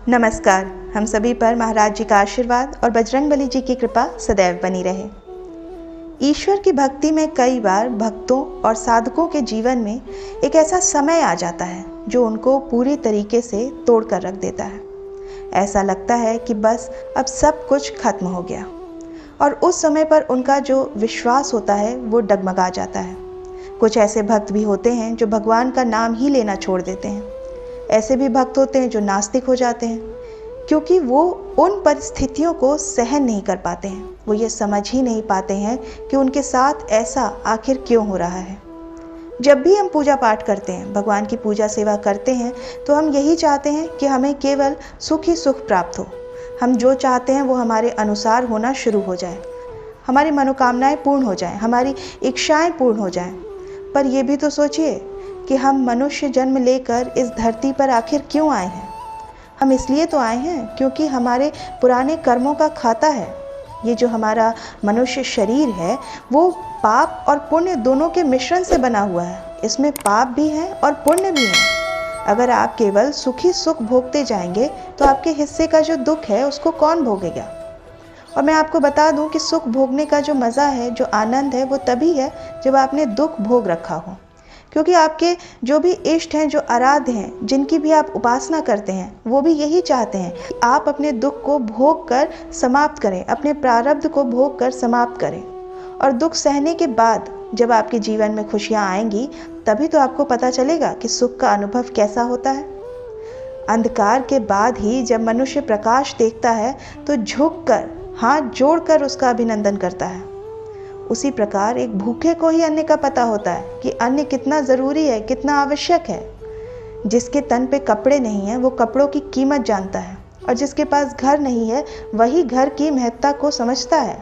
नमस्कार। हम सभी पर महाराज जी का आशीर्वाद और बजरंगबली जी की कृपा सदैव बनी रहे। ईश्वर की भक्ति में कई बार भक्तों और साधकों के जीवन में एक ऐसा समय आ जाता है जो उनको पूरी तरीके से तोड़ कर रख देता है। ऐसा लगता है कि बस अब सब कुछ खत्म हो गया और उस समय पर उनका जो विश्वास होता है वो डगमगा जाता है। कुछ ऐसे भक्त भी होते हैं जो भगवान का नाम ही लेना छोड़ देते हैं। ऐसे भी भक्त होते हैं जो नास्तिक हो जाते हैं, क्योंकि वो उन परिस्थितियों को सहन नहीं कर पाते हैं। वो ये समझ ही नहीं पाते हैं कि उनके साथ ऐसा आखिर क्यों हो रहा है। जब भी हम पूजा पाठ करते हैं, भगवान की पूजा सेवा करते हैं, तो हम यही चाहते हैं कि हमें केवल सुख ही सुख प्राप्त हो। हम जो चाहते हैं वो हमारे अनुसार होना शुरू हो जाए, हमारी मनोकामनाएं पूर्ण हो जाएं, हमारी इच्छाएं पूर्ण हो जाएं। पर ये भी तो सोचिए कि हम मनुष्य जन्म लेकर इस धरती पर आखिर क्यों आए हैं। हम इसलिए तो आए हैं क्योंकि हमारे पुराने कर्मों का खाता है। ये जो हमारा मनुष्य शरीर है वो पाप और पुण्य दोनों के मिश्रण से बना हुआ है। इसमें पाप भी है और पुण्य भी है। अगर आप केवल सुखी सुख भोगते जाएंगे तो आपके हिस्से का जो दुख है उसको कौन भोगेगा। और मैं आपको बता दूं कि सुख भोगने का जो मज़ा है, जो आनंद है, वो तभी है जब आपने दुख भोग रखा हो। क्योंकि आपके जो भी इष्ट हैं, जो आराध्य हैं, जिनकी भी आप उपासना करते हैं, वो भी यही चाहते हैं कि आप अपने दुख को भोग कर समाप्त करें, अपने प्रारब्ध को भोग कर समाप्त करें। और दुख सहने के बाद जब आपके जीवन में खुशियाँ आएंगी, तभी तो आपको पता चलेगा कि सुख का अनुभव कैसा होता है। अंधकार के बाद ही जब मनुष्य प्रकाश देखता है तो झुककर हाथ जोड़कर उसका अभिनंदन करता है। उसी प्रकार एक भूखे को ही अन्न का पता होता है कि अन्न कितना ज़रूरी है, कितना आवश्यक है। जिसके तन पे कपड़े नहीं हैं वो कपड़ों की कीमत जानता है, और जिसके पास घर नहीं है वही घर की महत्ता को समझता है।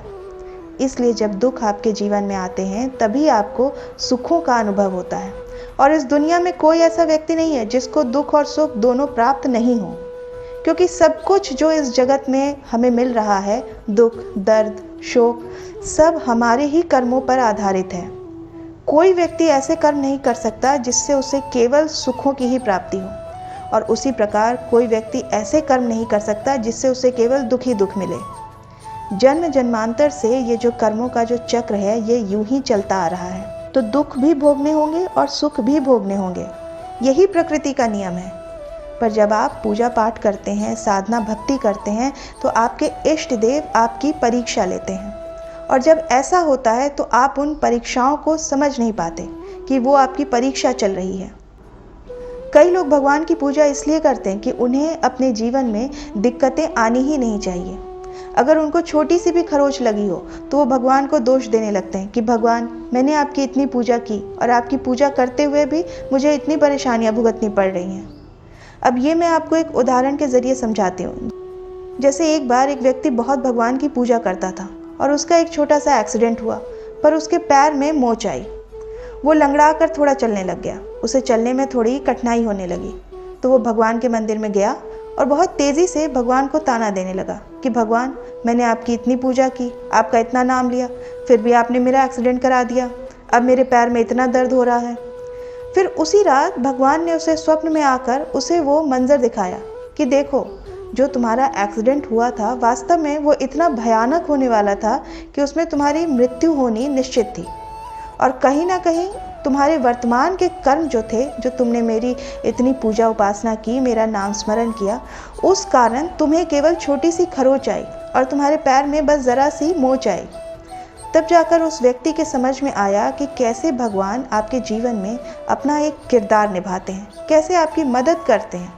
इसलिए जब दुख आपके जीवन में आते हैं तभी आपको सुखों का अनुभव होता है। और इस दुनिया में कोई ऐसा व्यक्ति नहीं है जिसको दुख और सुख दोनों प्राप्त नहीं हो, क्योंकि सब कुछ जो इस जगत में हमें मिल रहा है, दुख, दर्द, शोक, सब हमारे ही कर्मों पर आधारित है। कोई व्यक्ति ऐसे कर्म नहीं कर सकता जिससे उसे केवल सुखों की ही प्राप्ति हो, और उसी प्रकार कोई व्यक्ति ऐसे कर्म नहीं कर सकता जिससे उसे केवल दुख ही दुख मिले। जन्म जन्मांतर से ये जो कर्मों का जो चक्र है ये यूं ही चलता आ रहा है। तो दुख भी भोगने होंगे और सुख भी भोगने होंगे, यही प्रकृति का नियम है। पर जब आप पूजा पाठ करते हैं, साधना भक्ति करते हैं, तो आपके इष्ट देव आपकी परीक्षा लेते हैं। और जब ऐसा होता है तो आप उन परीक्षाओं को समझ नहीं पाते कि वो आपकी परीक्षा चल रही है। कई लोग भगवान की पूजा इसलिए करते हैं कि उन्हें अपने जीवन में दिक्कतें आनी ही नहीं चाहिए। अगर उनको छोटी सी भी खरोच लगी हो तो वो भगवान को दोष देने लगते हैं कि भगवान, मैंने आपकी इतनी पूजा की और आपकी पूजा करते हुए भी मुझे इतनी परेशानियां भुगतनी पड़ रही हैं। अब ये मैं आपको एक उदाहरण के ज़रिए समझाती हूँ। जैसे एक बार एक व्यक्ति बहुत भगवान की पूजा करता था और उसका एक छोटा सा एक्सीडेंट हुआ, पर उसके पैर में मोच आई। वो लंगड़ा कर थोड़ा चलने लग गया। उसे चलने में थोड़ी कठिनाई होने लगी। तो वो भगवान के मंदिर में गया और बहुत तेज़ी से भगवान को ताना देने लगा कि भगवान, मैंने आपकी इतनी पूजा की, आपका इतना नाम लिया, फिर भी आपने मेरा एक्सीडेंट करा दिया। अब मेरे पैर में इतना दर्द हो रहा है। फिर उसी रात भगवान ने उसे स्वप्न में आकर उसे वो मंजर दिखाया कि देखो, जो तुम्हारा एक्सीडेंट हुआ था वास्तव में वो इतना भयानक होने वाला था कि उसमें तुम्हारी मृत्यु होनी निश्चित थी। और कहीं ना कहीं तुम्हारे वर्तमान के कर्म जो थे, जो तुमने मेरी इतनी पूजा उपासना की, मेरा नाम स्मरण किया, उस कारण तुम्हें केवल छोटी सी खरोच आई और तुम्हारे पैर में बस ज़रा सी मोच आई। तब जाकर उस व्यक्ति के समझ में आया कि कैसे भगवान आपके जीवन में अपना एक किरदार निभाते हैं, कैसे आपकी मदद करते हैं।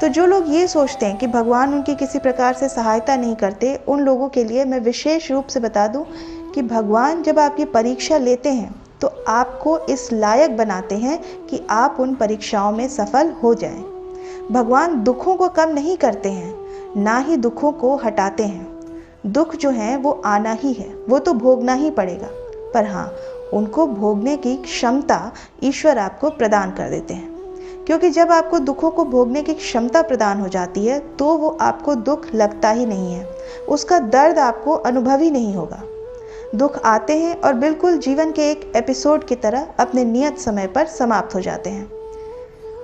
तो जो लोग ये सोचते हैं कि भगवान उनकी किसी प्रकार से सहायता नहीं करते, उन लोगों के लिए मैं विशेष रूप से बता दूं कि भगवान जब आपकी परीक्षा लेते हैं तो आपको इस लायक बनाते हैं कि आप उन परीक्षाओं में सफल हो जाएं। भगवान दुखों को कम नहीं करते हैं, ना ही दुखों को हटाते हैं। दुख जो है वो आना ही है, वो तो भोगना ही पड़ेगा। पर हाँ, उनको भोगने की क्षमता ईश्वर आपको प्रदान कर देते हैं। क्योंकि जब आपको दुखों को भोगने की क्षमता प्रदान हो जाती है तो वो आपको दुख लगता ही नहीं है, उसका दर्द आपको अनुभव ही नहीं होगा। दुख आते हैं और बिल्कुल जीवन के एक एपिसोड की तरह अपने नियत समय पर समाप्त हो जाते हैं।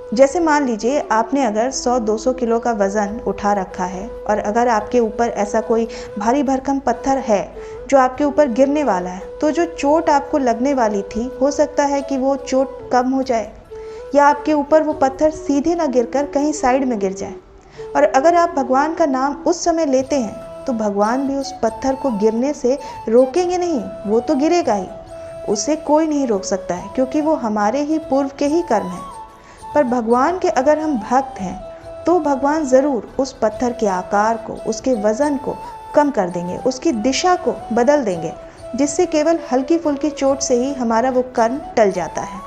जैसे मान लीजिए आपने अगर 100-200 किलो का वज़न उठा रखा है और अगर आपके ऊपर ऐसा कोई भारी भरकम पत्थर है जो आपके ऊपर गिरने वाला है, तो जो चोट आपको लगने वाली थी हो सकता है कि वो चोट कम हो जाए या आपके ऊपर वो पत्थर सीधे ना गिरकर कहीं साइड में गिर जाए। और अगर आप भगवान का नाम उस समय लेते हैं तो भगवान भी उस पत्थर को गिरने से रोकेंगे नहीं, वो तो गिरेगा ही, उसे कोई नहीं रोक सकता है क्योंकि वो हमारे ही पूर्व के ही कर्म हैं। पर भगवान के अगर हम भक्त हैं तो भगवान ज़रूर उस पत्थर के आकार को, उसके वज़न को कम कर देंगे, उसकी दिशा को बदल देंगे, जिससे केवल हल्की फुल्की चोट से ही हमारा वो कर्म टल जाता है।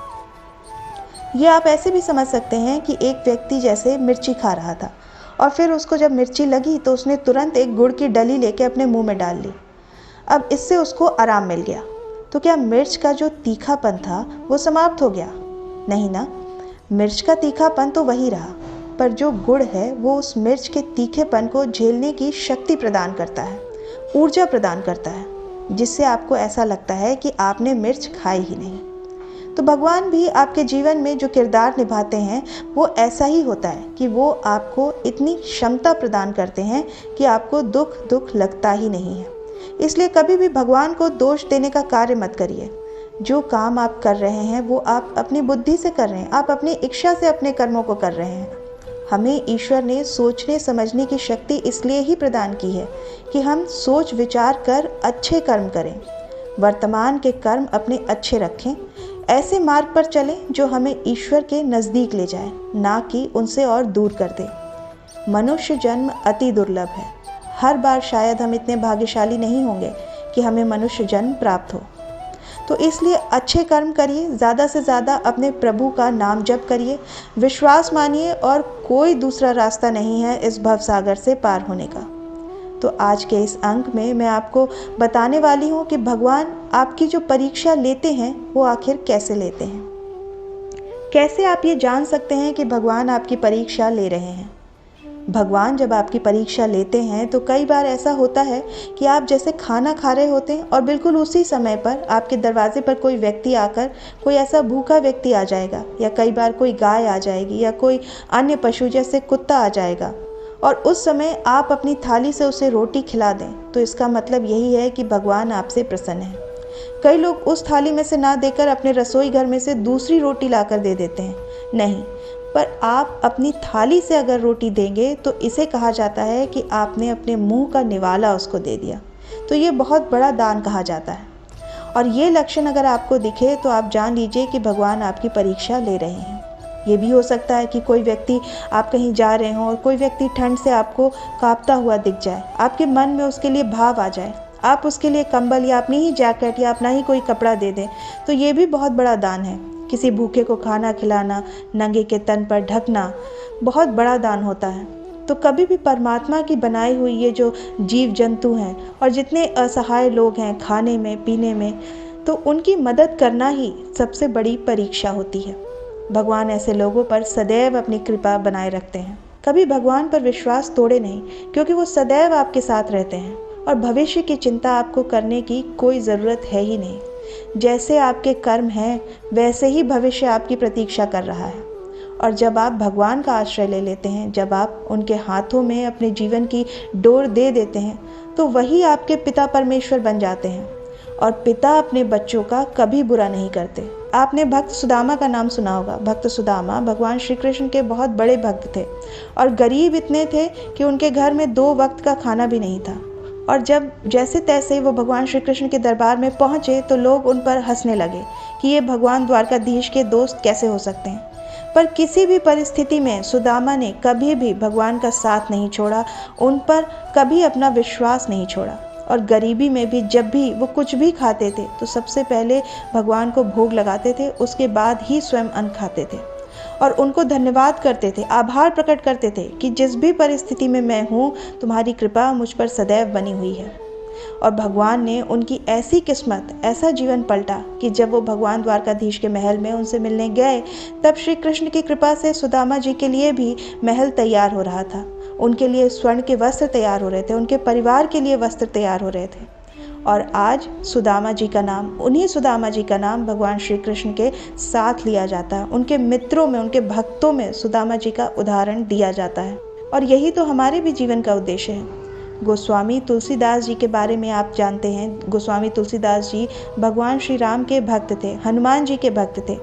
ये आप ऐसे भी समझ सकते हैं कि एक व्यक्ति जैसे मिर्ची खा रहा था और फिर उसको जब मिर्ची लगी तो उसने तुरंत एक गुड़ की डली लेके अपने मुंह में डाल ली। अब इससे उसको आराम मिल गया, तो क्या मिर्च का जो तीखापन था वो समाप्त हो गया? नहीं ना, मिर्च का तीखापन तो वही रहा, पर जो गुड़ है वो उस मिर्च के तीखेपन को झेलने की शक्ति प्रदान करता है, ऊर्जा प्रदान करता है, जिससे आपको ऐसा लगता है कि आपने मिर्च खाई ही नहीं। तो भगवान भी आपके जीवन में जो किरदार निभाते हैं वो ऐसा ही होता है कि वो आपको इतनी क्षमता प्रदान करते हैं कि आपको दुख लगता ही नहीं है। इसलिए कभी भी भगवान को दोष देने का कार्य मत करिए। जो काम आप कर रहे हैं वो आप अपनी बुद्धि से कर रहे हैं, आप अपनी इच्छा से अपने कर्मों को कर रहे हैं। हमें ईश्वर ने सोचने समझने की शक्ति इसलिए ही प्रदान की है कि हम सोच विचार कर अच्छे कर्म करें, वर्तमान के कर्म अपने अच्छे रखें, ऐसे मार्ग पर चलें जो हमें ईश्वर के नज़दीक ले जाए, ना कि उनसे और दूर कर दे। मनुष्य जन्म अति दुर्लभ है, हर बार शायद हम इतने भाग्यशाली नहीं होंगे कि हमें मनुष्य जन्म प्राप्त हो। तो इसलिए अच्छे कर्म करिए, ज़्यादा से ज़्यादा अपने प्रभु का नाम जप करिए, विश्वास मानिए और कोई दूसरा रास्ता नहीं है इस भवसागर से पार होने का। तो आज के इस अंक में मैं आपको बताने वाली हूँ कि भगवान आपकी जो परीक्षा लेते हैं वो आखिर कैसे लेते हैं। कैसे आप ये जान सकते हैं कि भगवान आपकी परीक्षा ले रहे हैं। भगवान जब आपकी परीक्षा लेते हैं तो कई बार ऐसा होता है कि आप जैसे खाना खा रहे होते हैं और बिल्कुल उसी समय पर आपके दरवाजे पर कोई व्यक्ति आकर, कोई ऐसा भूखा व्यक्ति आ जाएगा, या कई बार कोई गाय आ जाएगी या कोई अन्य पशु जैसे कुत्ता आ जाएगा और उस समय आप अपनी थाली से उसे रोटी खिला दें, तो इसका मतलब यही है कि भगवान आपसे प्रसन्न है। कई लोग उस थाली में से ना देकर अपने रसोई घर में से दूसरी रोटी लाकर दे देते हैं। नहीं, पर आप अपनी थाली से अगर रोटी देंगे तो इसे कहा जाता है कि आपने अपने मुंह का निवाला उसको दे दिया। तो ये बहुत बड़ा दान कहा जाता है। और ये लक्षण अगर आपको दिखे तो आप जान लीजिए कि भगवान आपकी परीक्षा ले रहे हैं। ये भी हो सकता है कि कोई व्यक्ति, आप कहीं जा रहे हों और कोई व्यक्ति ठंड से आपको कांपता हुआ दिख जाए, आपके मन में उसके लिए भाव आ जाए, आप उसके लिए कंबल या अपनी ही जैकेट या अपना ही कोई कपड़ा दे दें, तो ये भी बहुत बड़ा दान है। किसी भूखे को खाना खिलाना, नंगे के तन पर ढकना बहुत बड़ा दान होता है। तो कभी भी परमात्मा की बनाई हुई ये जो जीव जंतु हैं और जितने असहाय लोग हैं खाने में पीने में, तो उनकी मदद करना ही सबसे बड़ी परीक्षा होती है। भगवान ऐसे लोगों पर सदैव अपनी कृपा बनाए रखते हैं। कभी भगवान पर विश्वास तोड़े नहीं, क्योंकि वो सदैव आपके साथ रहते हैं और भविष्य की चिंता आपको करने की कोई ज़रूरत है ही नहीं। जैसे आपके कर्म हैं वैसे ही भविष्य आपकी प्रतीक्षा कर रहा है। और जब आप भगवान का आश्रय ले लेते हैं, जब आप उनके हाथों में अपने जीवन की डोर दे देते हैं, तो वही आपके पिता परमेश्वर बन जाते हैं। और पिता अपने बच्चों का कभी बुरा नहीं करते। आपने भक्त सुदामा का नाम सुना होगा। भक्त सुदामा भगवान श्री कृष्ण के बहुत बड़े भक्त थे और गरीब इतने थे कि उनके घर में 2 वक्त का खाना भी नहीं था। और जब जैसे तैसे वो भगवान श्री कृष्ण के दरबार में पहुँचे तो लोग उन पर हंसने लगे कि ये भगवान द्वारकाधीश के दोस्त कैसे हो सकते हैं। पर किसी भी परिस्थिति में सुदामा ने कभी भी भगवान का साथ नहीं छोड़ा, उन पर कभी अपना विश्वास नहीं छोड़ा। और गरीबी में भी जब भी वो कुछ भी खाते थे तो सबसे पहले भगवान को भोग लगाते थे, उसके बाद ही स्वयं अन्न खाते थे और उनको धन्यवाद करते थे, आभार प्रकट करते थे कि जिस भी परिस्थिति में मैं हूँ, तुम्हारी कृपा मुझ पर सदैव बनी हुई है। और भगवान ने उनकी ऐसी किस्मत, ऐसा जीवन पलटा कि जब वो भगवान द्वारकाधीश के महल में उनसे मिलने गए, तब श्री कृष्ण की कृपा से सुदामा जी के लिए भी महल तैयार हो रहा था। उनके लिए स्वर्ण के वस्त्र तैयार हो रहे थे, उनके परिवार के लिए वस्त्र तैयार हो रहे थे। और आज सुदामा जी का नाम, उन्हीं सुदामा जी का नाम भगवान श्री कृष्ण के साथ लिया जाता है। उनके मित्रों में, उनके भक्तों में सुदामा जी का उदाहरण दिया जाता है। और यही तो हमारे भी जीवन का उद्देश्य है। गोस्वामी तुलसीदास जी के बारे में आप जानते हैं। गोस्वामी तुलसीदास जी भगवान श्री राम के भक्त थे, हनुमान जी के भक्त थे।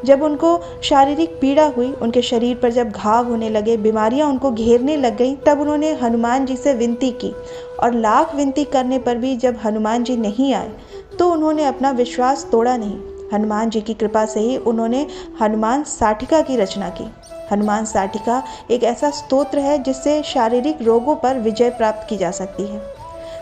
जब उनको शारीरिक पीड़ा हुई, उनके शरीर पर जब घाव होने लगे, बीमारियां उनको घेरने लग गईं, तब उन्होंने हनुमान जी से विनती की। और लाख विनती करने पर भी जब हनुमान जी नहीं आए तो उन्होंने अपना विश्वास तोड़ा नहीं। हनुमान जी की कृपा से ही उन्होंने हनुमान साटिका की रचना की। हनुमान साटिका एक ऐसा स्तोत्र है जिससे शारीरिक रोगों पर विजय प्राप्त की जा सकती है।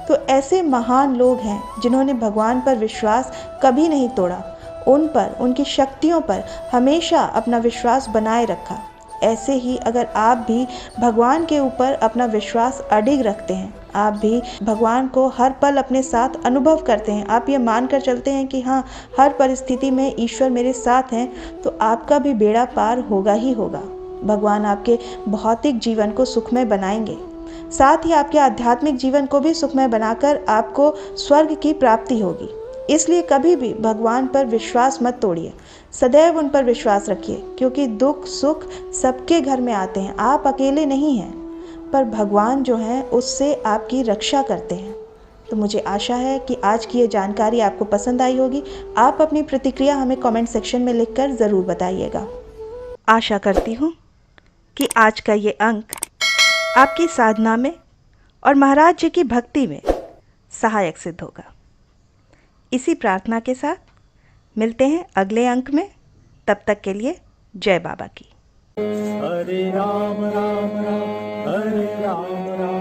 तो ऐसे महान लोग हैं जिन्होंने भगवान पर विश्वास कभी नहीं तोड़ा, उन पर, उनकी शक्तियों पर हमेशा अपना विश्वास बनाए रखा। ऐसे ही अगर आप भी भगवान के ऊपर अपना विश्वास अडिग रखते हैं, आप भी भगवान को हर पल अपने साथ अनुभव करते हैं, आप ये मानकर चलते हैं कि हाँ, हर परिस्थिति में ईश्वर मेरे साथ हैं, तो आपका भी बेड़ा पार होगा ही होगा। भगवान आपके भौतिक जीवन को सुखमय बनाएंगे, साथ ही आपके आध्यात्मिक जीवन को भी सुखमय बनाकर आपको स्वर्ग की प्राप्ति होगी। इसलिए कभी भी भगवान पर विश्वास मत तोड़िए, सदैव उन पर विश्वास रखिए, क्योंकि दुख सुख सबके घर में आते हैं, आप अकेले नहीं हैं। पर भगवान जो हैं उससे आपकी रक्षा करते हैं। तो मुझे आशा है कि आज की ये जानकारी आपको पसंद आई होगी। आप अपनी प्रतिक्रिया हमें कमेंट सेक्शन में लिखकर ज़रूर बताइएगा। आशा करती हूँ कि आज का ये अंक आपकी साधना में और महाराज जी की भक्ति में सहायक सिद्ध होगा। इसी प्रार्थना के साथ मिलते हैं अगले अंक में। तब तक के लिए जय बाबा की। हरे राम राम राम हरे राम राम।